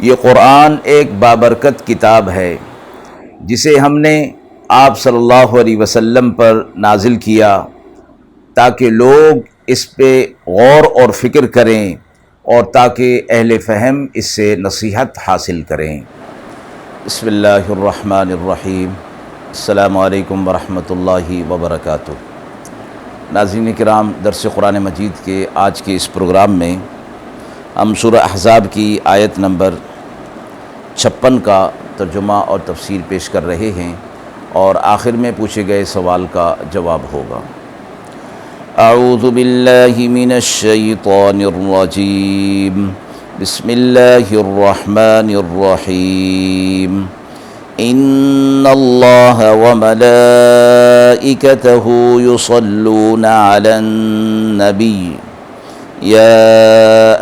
یہ قرآن ایک بابرکت کتاب ہے جسے ہم نے آپ صلی اللہ علیہ وسلم پر نازل کیا تاکہ لوگ اس پہ غور اور فکر کریں اور تاکہ اہل فہم اس سے نصیحت حاصل کریں۔ بسم اللہ الرحمن الرحیم۔ السلام علیکم ورحمۃ اللہ وبرکاتہ۔ ناظرین کرام، درس قرآن مجید کے آج کے اس پروگرام میں ہم سورہ احزاب کی آیت نمبر 56 کا ترجمہ اور تفسیر پیش کر رہے ہیں اور آخر میں پوچھے گئے سوال کا جواب ہوگا۔ اعوذ باللہ من الشیطان الرجیم، بسم اللہ الرحمن الرحیم۔ ان اللہ وملائکتہ یصلون علی النبی یا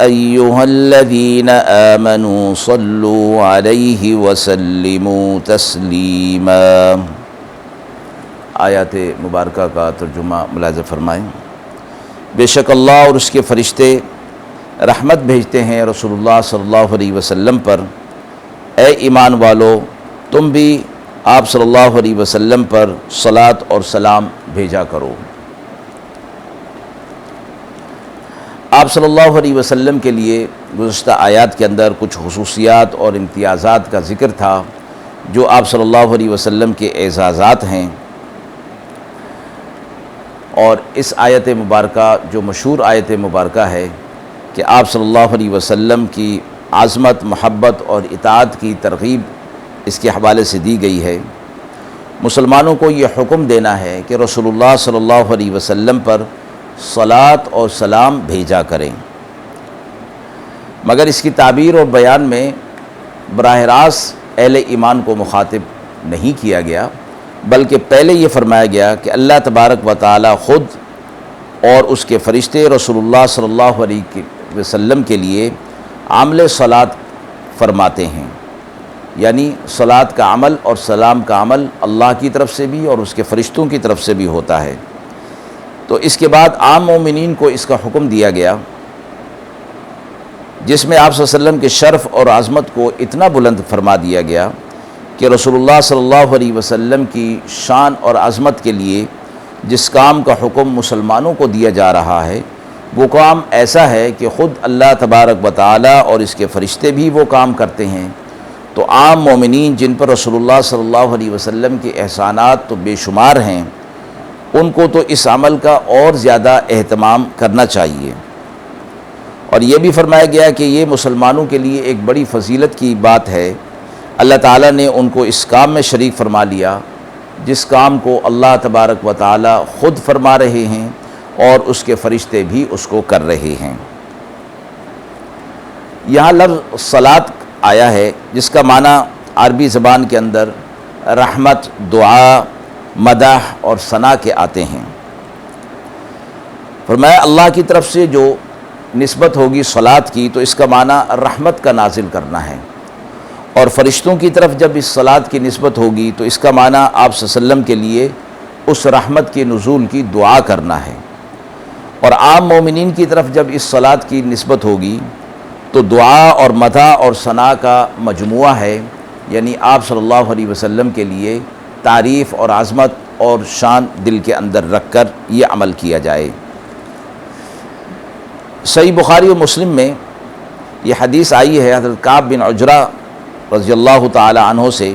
ایہا الذین آمنوا صلوا علیہ وسلموا تسلیما۔ آیات مبارکہ کا ترجمہ ملاحظہ فرمائیں۔ بے شک اللہ اور اس کے فرشتے رحمت بھیجتے ہیں رسول اللہ صلی اللہ علیہ وسلم پر۔ اے ایمان والو، تم بھی آپ صلی اللہ علیہ وسلم پر صلاۃ اور سلام بھیجا کرو۔ آپ صلی اللہ علیہ وسلم کے لیے گزشتہ آیات کے اندر کچھ خصوصیات اور امتیازات کا ذکر تھا جو آپ صلی اللہ علیہ وسلم کے اعزازات ہیں، اور اس آیت مبارکہ جو مشہور آیت مبارکہ ہے کہ آپ صلی اللہ علیہ وسلم کی عظمت، محبت اور اطاعت کی ترغیب اس کے حوالے سے دی گئی ہے۔ مسلمانوں کو یہ حکم دینا ہے کہ رسول اللہ صلی اللہ علیہ وسلم پر صلاۃ اور سلام بھیجا کریں، مگر اس کی تعبیر اور بیان میں براہ راست اہل ایمان کو مخاطب نہیں کیا گیا، بلکہ پہلے یہ فرمایا گیا کہ اللہ تبارک و تعالی خود اور اس کے فرشتے رسول اللہ صلی اللہ علیہ وسلم کے لیے عمل صلاۃ فرماتے ہیں، یعنی صلاۃ کا عمل اور سلام کا عمل اللہ کی طرف سے بھی اور اس کے فرشتوں کی طرف سے بھی ہوتا ہے۔ تو اس کے بعد عام مومنین کو اس کا حکم دیا گیا، جس میں آپ صلی اللہ علیہ وسلم کے شرف اور عظمت کو اتنا بلند فرما دیا گیا کہ رسول اللہ صلی اللہ علیہ وسلم کی شان اور عظمت کے لیے جس کام کا حکم مسلمانوں کو دیا جا رہا ہے وہ کام ایسا ہے کہ خود اللہ تبارک و تعالی اور اس کے فرشتے بھی وہ کام کرتے ہیں، تو عام مومنین جن پر رسول اللہ صلی اللہ علیہ وسلم کے احسانات تو بے شمار ہیں، ان کو تو اس عمل کا اور زیادہ اہتمام کرنا چاہیے۔ اور یہ بھی فرمایا گیا کہ یہ مسلمانوں کے لیے ایک بڑی فضیلت کی بات ہے، اللہ تعالیٰ نے ان کو اس کام میں شریک فرما لیا جس کام کو اللہ تبارک و تعالیٰ خود فرما رہے ہیں اور اس کے فرشتے بھی اس کو کر رہے ہیں۔ یہاں لفظ صلاۃ آیا ہے جس کا معنی عربی زبان کے اندر رحمت، دعا، مدح اور ثنا کے آتے ہیں۔ فرمایا اللہ کی طرف سے جو نسبت ہوگی صلاۃ کی تو اس کا معنی رحمت کا نازل کرنا ہے، اور فرشتوں کی طرف جب اس صلاۃ کی نسبت ہوگی تو اس کا معنی آپ صلی اللہ علیہ وسلم کے لیے اس رحمت کے نزول کی دعا کرنا ہے، اور عام مومنین کی طرف جب اس صلاۃ کی نسبت ہوگی تو دعا اور مدح اور ثنا کا مجموعہ ہے، یعنی آپ صلی اللہ علیہ وسلم کے لیے تعریف اور عظمت اور شان دل کے اندر رکھ کر یہ عمل کیا جائے۔ صحیح بخاری و مسلم میں یہ حدیث آئی ہے حضرت کعب بن عجرہ رضی اللہ تعالی عنہ سے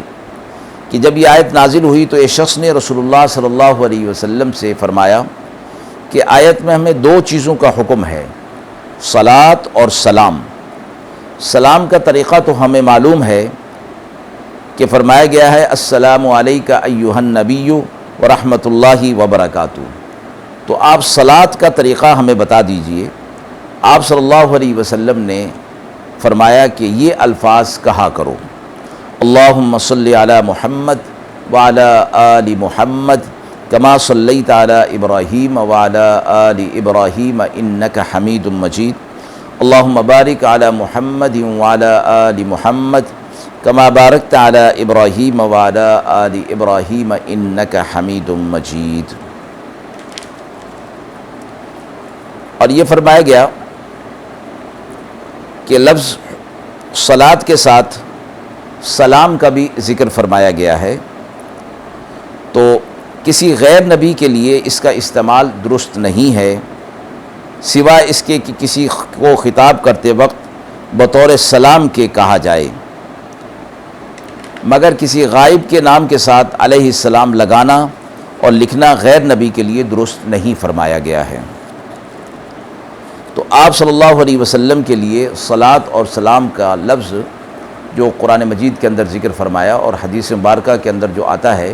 کہ جب یہ آیت نازل ہوئی تو ایک شخص نے رسول اللہ صلی اللہ علیہ وسلم سے فرمایا کہ آیت میں ہمیں دو چیزوں کا حکم ہے، صلاۃ اور سلام۔ سلام کا طریقہ تو ہمیں معلوم ہے کہ فرمایا گیا ہے السلام علیکہ ایہا النبی ورحمۃ اللہ وبرکاتہ، تو آپ صلاۃ کا طریقہ ہمیں بتا دیجئے۔ آپ صلی اللہ علیہ وسلم نے فرمایا کہ یہ الفاظ کہا کرو، اللہم صلی علی محمد وعلی آل محمد کما صلیت علی ابراہیم وعلی آل ابراہیم انک حمید مجید، اللہم بارک علی محمد وعلی آل محمد کما بارکت علی ابراہیم وعلی آل ابراہیم انک حمید مجید۔ اور یہ فرمایا گیا کہ لفظ صلاۃ کے ساتھ سلام کا بھی ذکر فرمایا گیا ہے، تو کسی غیر نبی کے لیے اس کا استعمال درست نہیں ہے، سوائے اس کے کہ کسی کو خطاب کرتے وقت بطور سلام کے کہا جائے، مگر کسی غائب کے نام کے ساتھ علیہ السلام لگانا اور لکھنا غیر نبی کے لیے درست نہیں فرمایا گیا ہے۔ تو آپ صلی اللہ علیہ وسلم کے لیے صلاۃ اور سلام کا لفظ جو قرآن مجید کے اندر ذکر فرمایا اور حدیث مبارکہ کے اندر جو آتا ہے،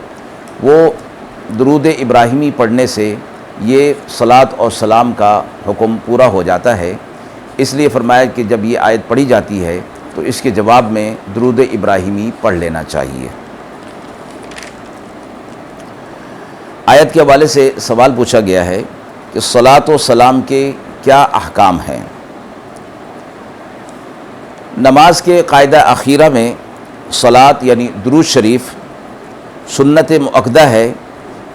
وہ درود ابراہیمی پڑھنے سے یہ صلاۃ اور سلام کا حکم پورا ہو جاتا ہے۔ اس لیے فرمایا کہ جب یہ آیت پڑھی جاتی ہے تو اس کے جواب میں درود ابراہیمی پڑھ لینا چاہیے۔ آیت کے حوالے سے سوال پوچھا گیا ہے کہ صلاۃ و سلام کے کیا احکام ہیں؟ نماز کے قاعدہ اخیرہ میں صلاۃ یعنی درود شریف سنت مؤکدہ ہے۔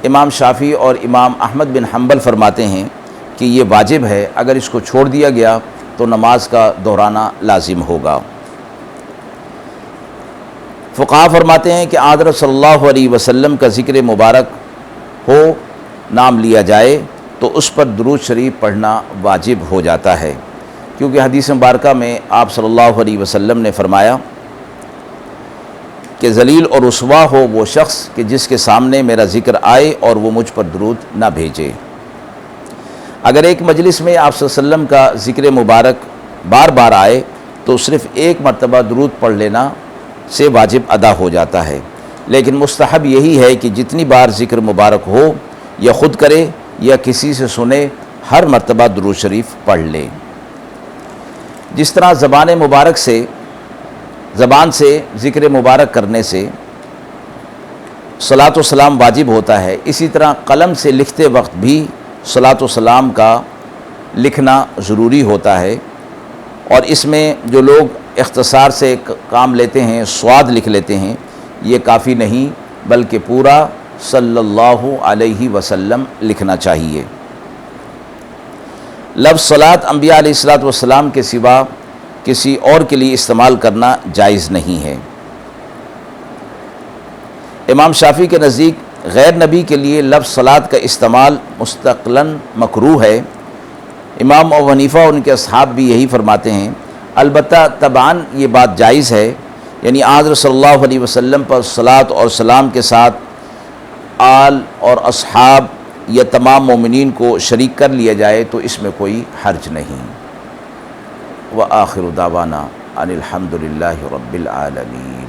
امام شافعی اور امام احمد بن حنبل فرماتے ہیں کہ یہ واجب ہے، اگر اس کو چھوڑ دیا گیا تو نماز کا دہرانا لازم ہوگا۔ فقہا فرماتے ہیں کہ حضرت صلی اللہ علیہ وسلم کا ذکر مبارک ہو، نام لیا جائے تو اس پر درود شریف پڑھنا واجب ہو جاتا ہے، کیونکہ حدیث مبارکہ میں آپ صلی اللہ علیہ وسلم نے فرمایا کہ ذلیل اور رسوا ہو وہ شخص کہ جس کے سامنے میرا ذکر آئے اور وہ مجھ پر درود نہ بھیجے۔ اگر ایک مجلس میں آپ صلی اللہ علیہ وسلم کا ذکر مبارک بار بار آئے تو صرف ایک مرتبہ درود پڑھ لینا سے واجب ادا ہو جاتا ہے، لیکن مستحب یہی ہے کہ جتنی بار ذکر مبارک ہو، یا خود کرے یا کسی سے سنے، ہر مرتبہ درود شریف پڑھ لے۔ جس طرح زبان سے ذکر مبارک کرنے سے صلاۃ و سلام واجب ہوتا ہے، اسی طرح قلم سے لکھتے وقت بھی صلاۃ و سلام کا لکھنا ضروری ہوتا ہے، اور اس میں جو لوگ اختصار سے کام لیتے ہیں، سواد لکھ لیتے ہیں، یہ کافی نہیں، بلکہ پورا صلی اللہ علیہ وسلم لکھنا چاہیے۔ لفظ صلاۃ انبیاء علیہ السلام کے سوا کسی اور کے لیے استعمال کرنا جائز نہیں ہے۔ امام شافعی کے نزدیک غیر نبی کے لیے لفظ صلاۃ کا استعمال مستقلاً مکروہ ہے۔ امام ابو حنیفہ اور ان کے اصحاب بھی یہی فرماتے ہیں، البتہ طبعاً یہ بات جائز ہے، یعنی حضرت صلی اللہ علیہ وسلم پر صلاۃ اور سلام کے ساتھ آل اور اصحاب یا تمام مومنین کو شریک کر لیا جائے تو اس میں کوئی حرج نہیں۔ وآخر دعوانا ان الحمد للہ رب العالمین۔